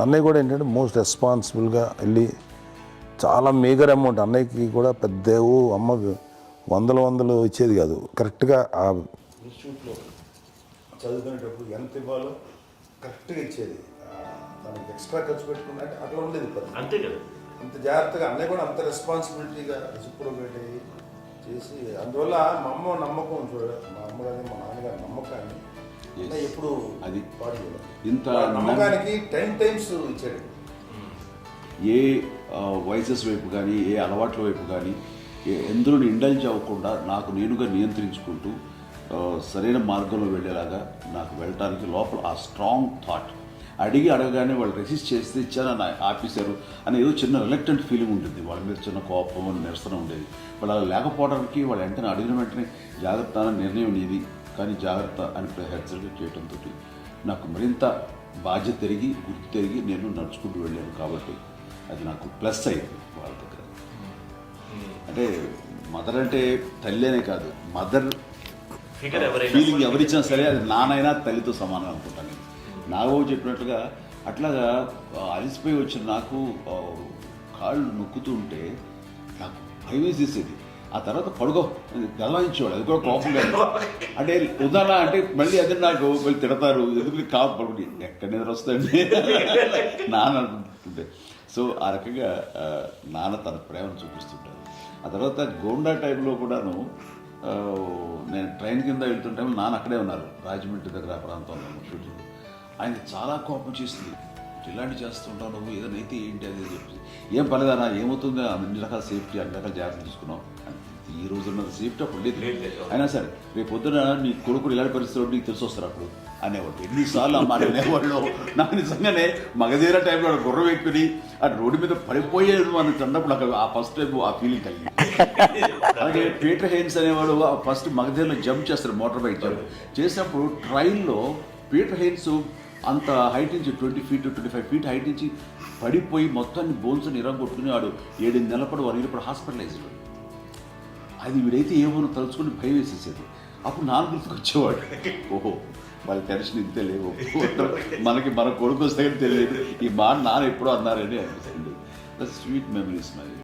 అన్నయ్య కూడా ఏంటంటే మోస్ట్ రెస్పాన్సిబుల్గా వెళ్ళి చాలా మేజర్ అమౌంట్ అన్నయ్యకి కూడా పెద్ద అమ్మ వందలు ఇచ్చేది కాదు. కరెక్ట్గా ఆ ఇన్స్టిట్యూట్లో చదువుకునేటప్పుడు ఎంత ఇవ్వాలో కరెక్ట్గా ఇచ్చేది. దానికి ఎక్స్ట్రా ఖర్చు పెట్టుకున్నా అట్లా ఉండేది. అంతే కదా, అంత జాగ్రత్తగా అన్నయ్య కూడా అంత రెస్పాన్సిబిలిటీగా జిప్పులో పెట్టి చేసి, అందువల్ల మా అమ్మ నమ్మకం చూడాలి, మా అమ్మ కానీ మా నాన్నగారి నమ్మకాన్ని ఎప్పుడు అది పాడు ఇంత నమ్మకానికి 10 times ఇచ్చాడు. ఏ వయసెస్ వైపు కానీ ఏ అలవాట్ల వైపు కానీ ఎందులో ఇండల్జ్ అవ్వకుండా నాకు నేనుగా నియంత్రించుకుంటూ సరైన మార్గంలో వెళ్ళేలాగా నాకు వెళ్ళటానికి లోపల ఆ స్ట్రాంగ్ థాట్, అడగగానే వాళ్ళు రెసిస్ట్ చేస్తే ఇచ్చారని ఆపేశారు అని ఏదో చిన్న రిలక్టెంట్ ఫీలింగ్ ఉంటుంది. వాళ్ళ మీద చిన్న కోపం నిరసన ఉండేది. వాళ్ళు అలా లేకపోవడానికి వాళ్ళు వెంటనే అడిగిన వెంటనే జాగ్రత్త అన్న నిర్ణయం నీది, కానీ జాగ్రత్త అని హెచ్చరిక చేయడంతో నాకు మరింత బాధ్యత తిరిగి గుర్తు తిరిగి నేను నడుచుకుంటూ వెళ్ళాను. కాబట్టి అది నాకు ప్లస్ అయింది వాళ్ళ దగ్గర. అంటే మదర్ అంటే తల్లి అనే కాదు, మదర్ ఫీలింగ్ ఎవరిచ్చినా సరే అది నానైనా తల్లితో సమానం అనుకుంటాను నేను. నాగబాబు చెప్పినట్లుగా అట్లాగా అలసిపోయి వచ్చిన నాకు కాళ్ళు నొక్కుతూ ఉంటే నాకు భయం వేసేసేది. ఆ తర్వాత పడుకో గలవాయించేవాడు, అది కూడా కోపం లేదు. అంటే ఉదాహరణ అంటే మళ్ళీ అదే నాకు మళ్ళీ తిడతారు, ఎందుకు కాపు పడుకుంటే ఎక్కడ నిద్ర వస్తుంది నాన్న అనుకుంటుంటే. సో ఆ రకంగా నాన్న తన ప్రేమను చూపిస్తుంటారు. ఆ తర్వాత గోండా టైంలో కూడాను నేను ట్రైన్ కింద వెళ్తుంటే నాన్న అక్కడే ఉన్నారు, రాజమండ్రి దగ్గర ఆ ప్రాంతంలో షూటింగ్. ఆయన చాలా కోపం చేసింది, ఇలాంటి చేస్తుంటావు నువ్వు, ఏదైనా అయితే ఏంటి అది చెప్పి. ఏం పర్లేదన్నా, ఏమవుతుందో అన్ని రకాల సేఫ్టీ అన్ని రకాల జాగ్రత్తలు తీసుకున్నాం. ఈ రోజు ఉన్న సేఫ్టీ అప్పుడు లేదు. అయినా సరే రేపు పొద్దున నీ కొడుకులు ఇలాంటి పరిస్థితుల్లో నీకు తెలిసి వస్తారు అప్పుడు అనేవాడు. ఎన్నిసార్లు ఆ మాట అనేవాళ్ళు. నాకు నిజంగానే మగధీర టైంలో గుర్రం ఎక్కుని అటు రోడ్డు మీద పడిపోయేది అని అన్నప్పుడు నాకు ఆ ఫస్ట్ టైం ఆ ఫీలింగ్ కలిగింది. అలాగే పీటర్ హెయిన్స్ అనేవాడు ఫస్ట్ మగధీరలో జంప్ చేస్తారు, మోటార్ బైక్ జంప్ చేసినప్పుడు ట్రైన్లో పీటర్ హెయిన్స్ అంత హైట్ నుంచి 20 feet 25 feet హైట్ నుంచి పడిపోయి మొత్తాన్ని బోన్స్ ఇరగొట్టుకుని వాడు 7 నెలల పాటు ఇప్పుడు హాస్పిటలైజ్డ్. అది వీడైతే ఏమో తలుచుకుని భయం వేసేసేది. అప్పుడు నాన్న గుర్తుకు వచ్చేవాడు, ఓహో వాళ్ళ టెన్షన్ ఇంతే లేవు, మనకి మన కొడుకు వస్తే తెలియదు ఈ మాట నాన్న ఎప్పుడో అన్నారని అనిపిస్తుంది. స్వీట్ మెమరీస్ మరి.